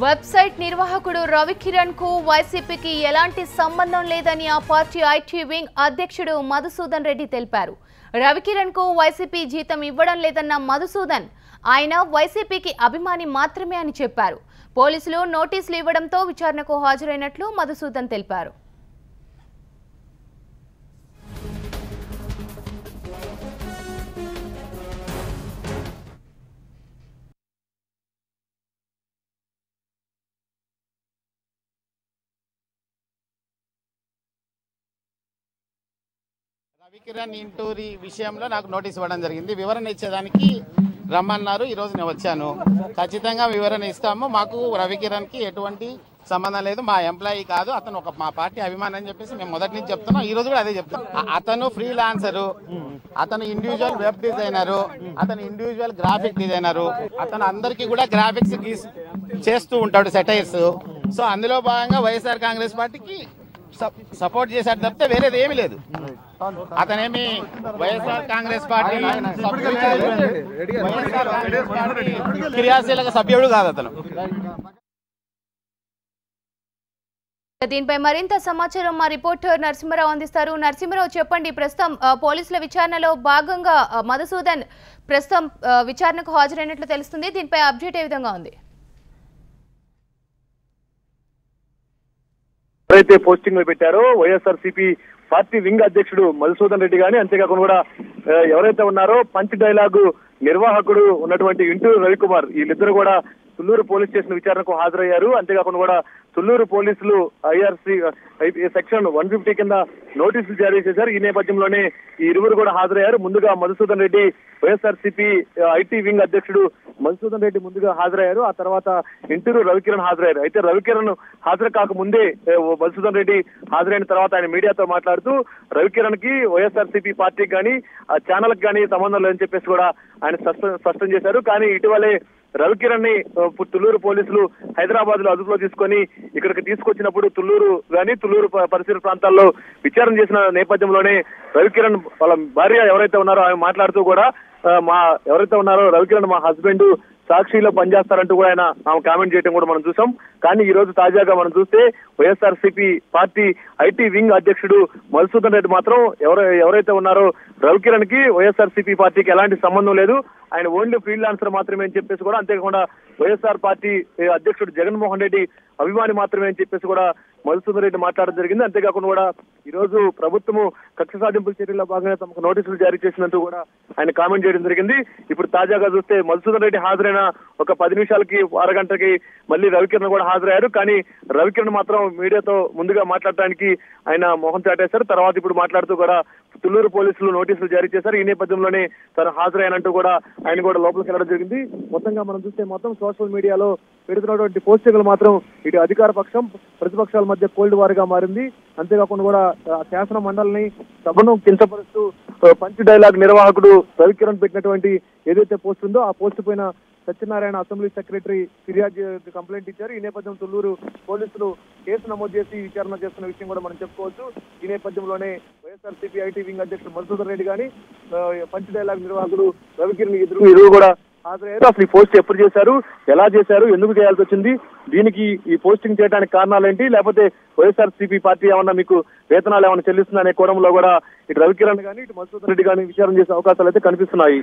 Website నిర్వాహకుడు రవికిరణ్ కు వైసీపీకి ఎలాంటి సంబంధం లేదని ఆ పార్టీ ఐటీ వింగ్ అధ్యక్షుడు మధుసూదన్ రెడ్డి తెలిపారు. రవికిరణ్ కు వైసీపీ జీతం ఇవ్వడం లేదన్న మధుసూదన్ ఆయన వైసీపీకి అభిమాని మాత్రమే అని చెప్పారు. పోలీసులు నోటీసులు ఇవ్వడంతో విచారణకు హాజరైనట్లు మధుసూదన్ తెలిపారు. రవికిరణ్ ఇంటూరి విషయంలో నాకు నోటీస్ ఇవ్వడం జరిగింది. వివరణ ఇచ్చేదానికి రమ్మన్నారు. ఈరోజు నేను వచ్చాను. ఖచ్చితంగా వివరణ ఇస్తాము. మాకు రవికిరణ్కి ఎటువంటి సంబంధం లేదు. మా ఎంప్లాయీ కాదు, అతను మా పార్టీ అభిమానం అని చెప్పేసి మేము మొదటి నుంచి చెప్తున్నాం. ఈ రోజు కూడా అదే చెప్తాం. అతను ఫ్రీలాన్సరు, అతను ఇండివిజువల్ వెబ్ డిజైనరు, అతను ఇండివిజువల్ గ్రాఫిక్ డిజైనరు, అతను అందరికీ కూడా గ్రాఫిక్స్ చేస్తూ ఉంటాడు, సెటైర్స్. సో అందులో భాగంగా వైఎస్ఆర్ కాంగ్రెస్ పార్టీకి సపోర్ట్ చేశాడు తప్పితే వేరేది ఏమీ లేదు. అతనేమి వైఎస్ఆర్ కాంగ్రెస్ పార్టీ క్రియాశీలక సభ్యుడు కాదు అతను. దీనిపై మరింత సమాచారం మా రిపోర్టర్ నరసింహరావు అందిస్తారు. నరసింహరావు, చెప్పండి. ప్రస్తుతం పోలీసుల విచారణలో భాగంగా మధుసూదన్ ప్రస్తుతం విచారణకు హాజరైనట్లు తెలుస్తుంది. దీనిపై అప్డేట్ ఏ విధంగా ఉంది? ఎవరైతే పోస్టింగ్ పెట్టారో వైఎస్ఆర్సీపీ పార్టీ వింగ్ అధ్యక్షుడు మధుసూదన్ రెడ్డి గాని, అంతేకాకుండా కూడా ఎవరైతే ఉన్నారో పంచ్ డైలాగు నిర్వాహకుడు ఉన్నటువంటి ఇంటూరు రవికుమార్, వీళ్ళిద్దరు కూడా తుళ్లూరు పోలీస్ స్టేషన్ విచారణకు హాజరయ్యారు. అంతేకాకుండా కూడా తుళ్లూరు పోలీసులు ఐఆర్సీ సెక్షన్ 150 కింద నోటీసులు జారీ చేశారు. ఈ నేపథ్యంలోనే ఈ ఇరువురు కూడా హాజరయ్యారు. ముందుగా మధుసూదన్ రెడ్డి, వైఎస్ఆర్సీపీ ఐటీ వింగ్ అధ్యక్షుడు మధుసూదన్ రెడ్డి ముందుగా హాజరయ్యారు. ఆ తర్వాత ఇంటూరు రవికిరణ్ హాజరయ్యారు. అయితే రవికిరణ్ హాజరు కాకముందే మధుసూదన్ రెడ్డి హాజరైన తర్వాత ఆయన మీడియాతో మాట్లాడుతూ రవికిరణ్ కి వైఎస్ఆర్సీపీ పార్టీకి కానీ ఆ ఛానల్ కి కానీ సంబంధం లేదని చెప్పేసి కూడా ఆయన స్పష్టం చేశారు. కానీ ఇటీవలే రవికిరణ్ ని తుళ్లూరు పోలీసులు హైదరాబాద్ లో అదుపులో తీసుకొని ఇక్కడికి తీసుకొచ్చినప్పుడు తుళ్లూరు పరిసర ప్రాంతాల్లో విచారణ చేసిన నేపథ్యంలోనే రవికిరణ్ వాళ్ళ భార్య ఎవరైతే ఉన్నారో ఆమె మాట్లాడుతూ కూడా రవికిరణ్ మా హస్బెండ్ సాక్షిలో పనిచేస్తారంటూ కూడా ఆయన ఆమె కామెంట్ చేయడం కూడా మనం చూసాం. కానీ ఈ రోజు తాజాగా మనం చూస్తే వైఎస్ఆర్సీపీ పార్టీ ఐటీ వింగ్ అధ్యక్షుడు మధుసూదన్ రెడ్డి మాత్రం ఎవరైతే ఉన్నారో రవికిరణ్ కి వైఎస్ఆర్సీపీ పార్టీకి ఎలాంటి సంబంధం లేదు, ఆయన ఓన్లీ ఫ్రీలాన్సర్ మాత్రమే అని చెప్పేసి కూడా, అంతేకాకుండా వైఎస్ఆర్ పార్టీ అధ్యక్షుడు జగన్మోహన్ రెడ్డి అభిమాని మాత్రమే అని చెప్పేసి కూడా మధుసూదన్ రెడ్డి మాట్లాడడం జరిగింది. అంతేకాకుండా కూడా ఈ రోజు ప్రభుత్వము కక్ష సాధింపుల చర్యల్లో భాగంగా తమకు నోటీసులు జారీ చేసినందుకు కూడా ఆయన కామెంట్ చేయడం జరిగింది. ఇప్పుడు తాజాగా చూస్తే మధుసూదన్ రెడ్డి హాజరైన ఒక 10 నిమిషాలకి అరగంటకి మళ్ళీ రవికిరణ్ కూడా హాజరయ్యారు. కానీ రవికిరణ్ మాత్రం మీడియాతో ముందుగా మాట్లాడటానికి ఆయన మొహం చాటేశారు. తర్వాత ఇప్పుడు మాట్లాడుతూ కూడా తుళ్లూరు పోలీసులు నోటీసులు జారీ చేశారు. ఈ నేపథ్యంలోనే తను హాజరైనంటూ కూడా ఆయన కూడా లోపలికి వెళ్ళడం జరిగింది. మొత్తంగా మనం చూస్తే మొత్తం సోషల్ మీడియాలో పెడుతున్నటువంటి పోస్టింగ్లు మాత్రం ఇటు అధికార పక్షం ప్రతిపక్షాల మధ్య కోల్డ్ వార్ గా మారింది. అంతేకాకుండా కూడా శాసన మండలిని సభను కించపరుస్తూ పంచ్ డైలాగ్ నిర్వాహకుడు రవికిరణ్ పెట్టినటువంటి ఏదైతే పోస్ట్ ఉందో ఆ పోస్ట్ పైన సత్యనారాయణ అసెంబ్లీ సెక్రటరీ ఫిర్యాదు కంప్లైంట్ ఇచ్చారు. ఈ నేపథ్యం తుళ్లూరు పోలీసులు కేసు నమోదు చేసి విచారణ చేస్తున్న విషయం కూడా మనం చెప్పుకోవచ్చు. ఈ నేపథ్యంలోనే వైఎస్ఆర్సీపీ ఐటీ వింగ్ అధ్యక్షుడు మధుసూదన్ రెడ్డి గాని, పంచ్ డైలాగ్ నిర్వాహకుడు రవికిరణ్ ఇరువురు కూడా హాజరయ్యారు. అసలు ఈ పోస్ట్ ఎప్పుడు చేశారు, ఎలా చేశారు, ఎందుకు చేయాల్సి వచ్చింది, దీనికి ఈ పోస్టింగ్ చేయడానికి కారణాలేంటి, లేకపోతే వైఎస్ఆర్సీపీ పార్టీ ఏమన్నా మీకు వేతనాలు ఏమైనా చెల్లిస్తుందా అనే కోణంలో కూడా ఇటు రవికిరణ్ గాని ఇటు మధుసూదన్ రెడ్డి గాని విచారణ చేసే అవకాశాలు అయితే కనిపిస్తున్నాయి.